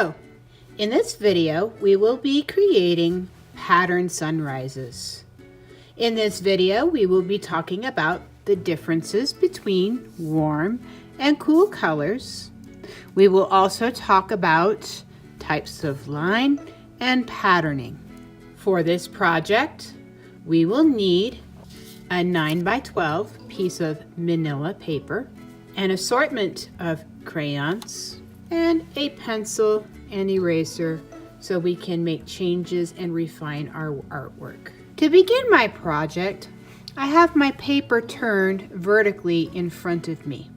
Hello! In this video, we will be creating pattern sunrises. In this video, we will be talking about the differences between warm and cool colors. We will also talk about types of line and patterning. For this project, we will need a 9 by 12 piece of manila paper, an assortment of crayons, and a pencil and eraser so we can make changes and refine our artwork. To begin my project, I have my paper turned vertically in front of me.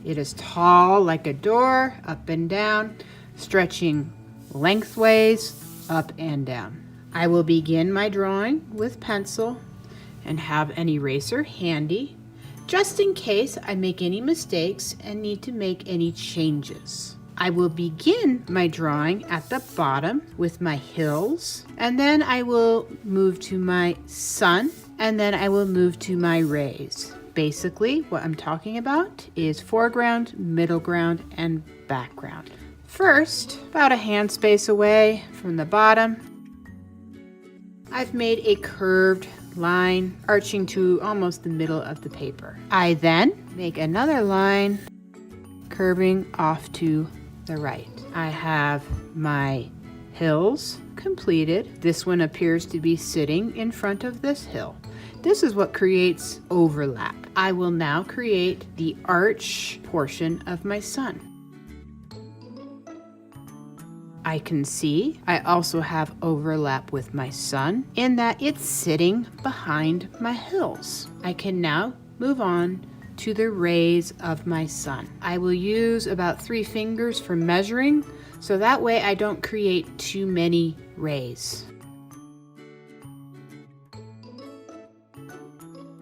It is tall like a door, up and down, stretching lengthways, up and down. I will begin my drawing with pencil and have an eraser handy, just in case I make any mistakes and need to make any changes. I will begin my drawing at the bottom with my hills, and then I will move to my sun, and then I will move to my rays. Basically, what I'm talking about is foreground, middle ground, and background. First, about a hand space away from the bottom, I've made a curved line arching to almost the middle of the paper. I then make another line curving off to the right. I have my hills completed. This one appears to be sitting in front of this hill. This is what creates overlap. I will now create the arch portion of my sun. I can see I also have overlap with my sun in that it's sitting behind my hills. I can now move on to the rays of my sun. I will use about 3 fingers for measuring, so that way I don't create too many rays.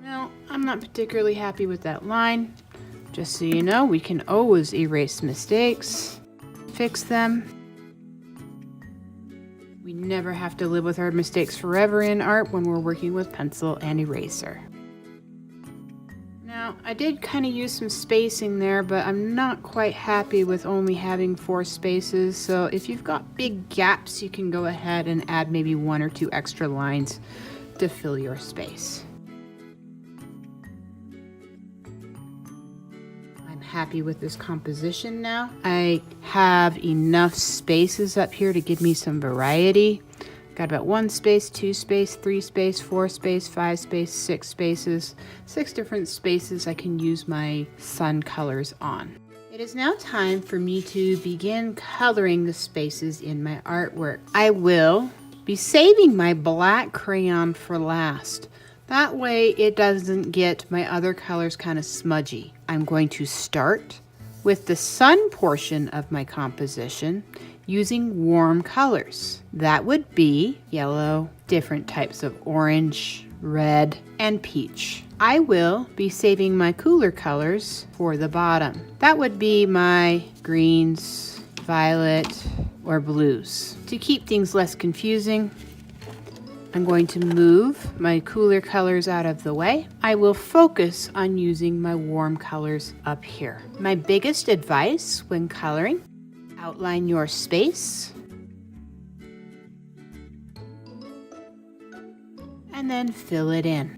Now, I'm not particularly happy with that line. Just so you know, we can always erase mistakes, fix them. We never have to live with our mistakes forever in art when we're working with pencil and eraser. Now, I did kind of use some spacing there, but I'm not quite happy with only having 4 spaces. So if you've got big gaps, you can go ahead and add maybe 1 or 2 extra lines to fill your space. I'm happy with this composition now. I have enough spaces up here to give me some variety. Got about 1 space, 2 space, 3 space, 4 space, 5 space, 6 spaces. 6 different spaces I can use my sun colors on. It is now time for me to begin coloring the spaces in my artwork. I will be saving my black crayon for last. That way it doesn't get my other colors kind of smudgy. I'm going to start with the sun portion of my composition using warm colors. That would be yellow, different types of orange, red, and peach. I will be saving my cooler colors for the bottom. That would be my greens, violet, or blues. To keep things less confusing, I'm going to move my cooler colors out of the way. I will focus on using my warm colors up here. My biggest advice when coloring: outline your space and then fill it in.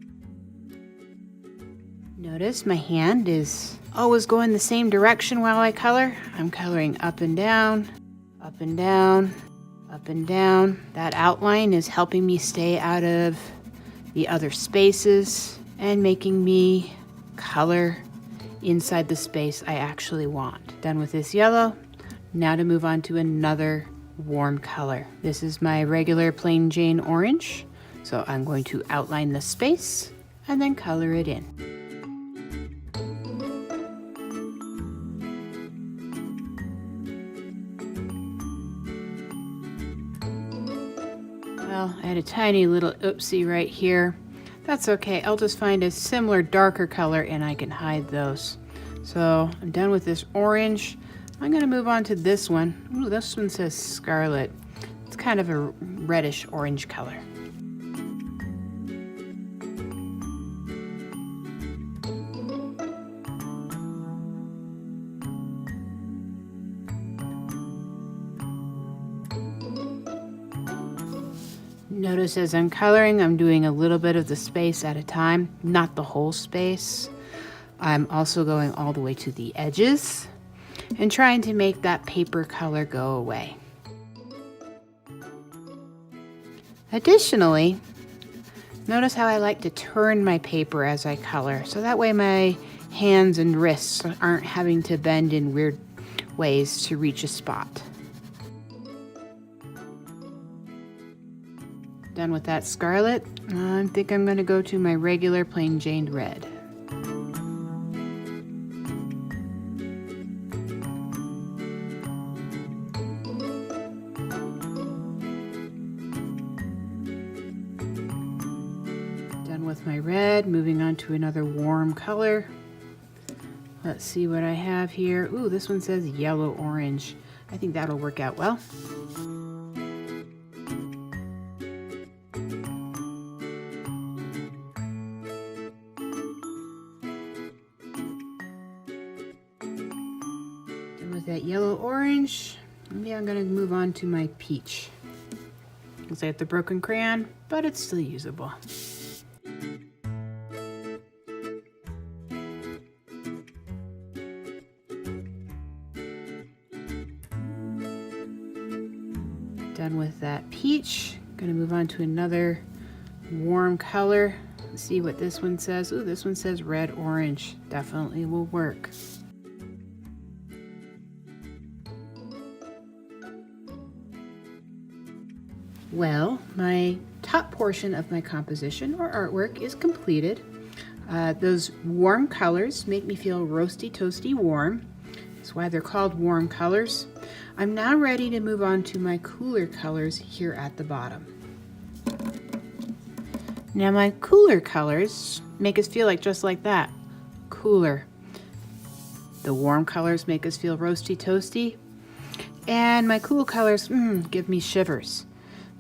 Notice my hand is always going the same direction while I color. I'm coloring up and down, up and down, up and down. That outline is helping me stay out of the other spaces and making me color inside the space I actually want. Done with this yellow. Now to move on to another warm color. This is my regular plain Jane orange. So I'm going to outline the space and then color it in. Well, I had a tiny little oopsie right here. That's okay. I'll just find a similar darker color and I can hide those. So I'm done with this orange. I'm going to move on to this one. Ooh, this one says scarlet. It's kind of a reddish orange color. Notice as I'm coloring, I'm doing a little bit of the space at a time, not the whole space. I'm also going all the way to the edges and trying to make that paper color go away. Additionally, notice how I like to turn my paper as I color, so that way my hands and wrists aren't having to bend in weird ways to reach a spot. Done with that scarlet, I think I'm going to go to my regular plain Jane red. Done with my red, moving on to another warm color. Let's see what I have here. Ooh, this one says yellow orange. I think that'll work out well. With that yellow orange, maybe I'm going to move on to my peach. Looks like the broken crayon, but it's still usable. Done with that peach. Going to move on to another warm color. Let's see what this one says. Ooh, this one says red orange. Definitely will work. Well, my top portion of my composition or artwork is completed. Those warm colors make me feel roasty, toasty, warm. That's why they're called warm colors. I'm now ready to move on to my cooler colors here at the bottom. Now my cooler colors make us feel like just like that, cooler. The warm colors make us feel roasty, toasty. And my cool colors give me shivers.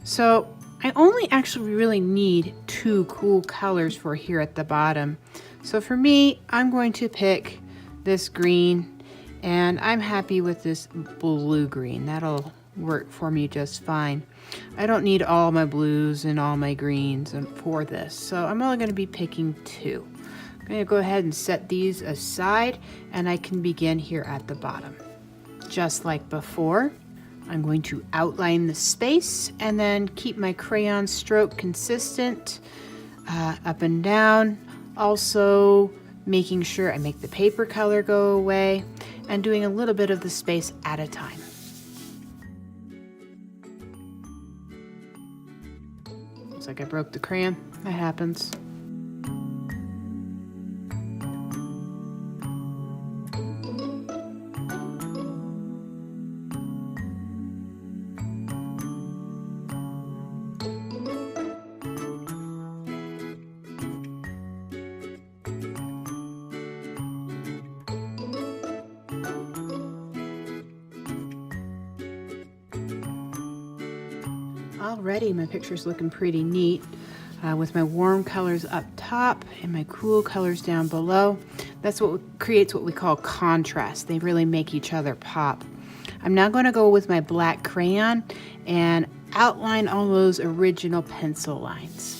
So I only actually really need 2 cool colors for here at the bottom. So for me, I'm going to pick this green, and I'm happy with this blue green. That'll work for me just fine. I don't need all my blues and all my greens for this, so I'm only going to be picking 2. I'm going to go ahead and set these aside, and I can begin here at the bottom. Just like before, I'm going to outline the space and then keep my crayon stroke consistent up and down. Also making sure I make the paper color go away and doing a little bit of the space at a time. Looks like I broke the crayon. That happens. Already my picture's looking pretty neat with my warm colors up top and my cool colors down below. That's what creates what we call contrast. They really make each other pop. I'm now going to go with my black crayon and outline all those original pencil lines.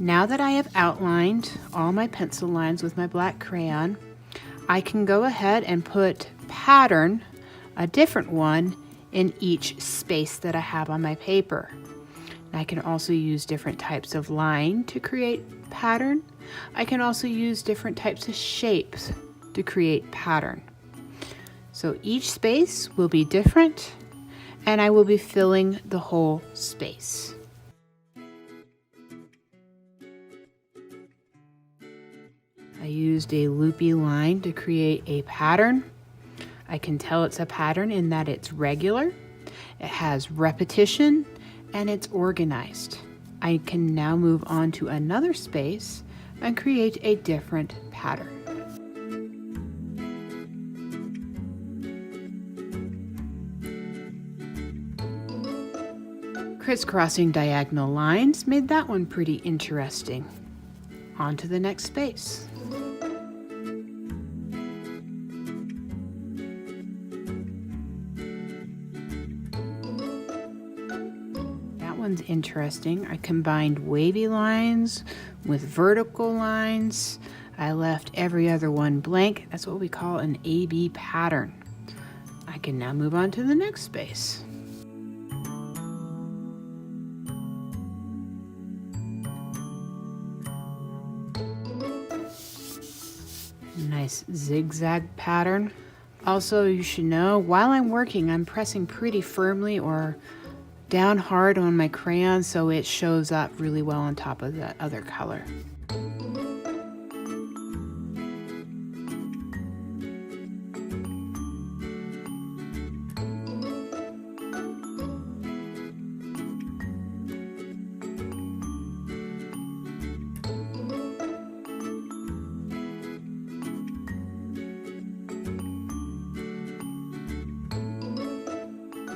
Now that I have outlined all my pencil lines with my black crayon, I can go ahead and put pattern, a different one, in each space that I have on my paper. I can also use different types of line to create pattern. I can also use different types of shapes to create pattern. So each space will be different, and I will be filling the whole space. I used a loopy line to create a pattern. I can tell it's a pattern in that it's regular, it has repetition, and it's organized. I can now move on to another space and create a different pattern. Crisscrossing diagonal lines made that one pretty interesting. On to the next space. one's interesting. I combined wavy lines with vertical lines. I left every other one blank. That's what we call an A-B pattern. I can now move on to the next space. Nice zigzag pattern. Also, you should know, while I'm working, I'm pressing pretty firmly or down hard on my crayon so it shows up really well on top of the other color.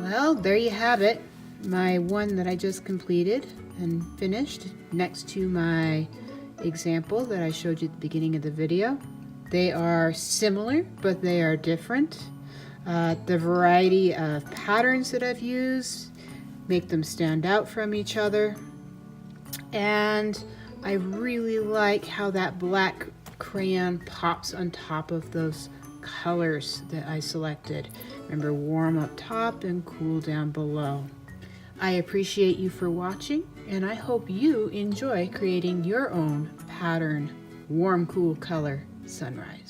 Well, there you have it. My one that I just completed and finished next to my example that I showed you at the beginning of the video. They are similar, but they are different. The variety of patterns that I've used make them stand out from each other. And I really like how that black crayon pops on top of those colors that I selected. Remember, warm up top and cool down below. I appreciate you for watching, and I hope you enjoy creating your own pattern, warm, cool color sunrise.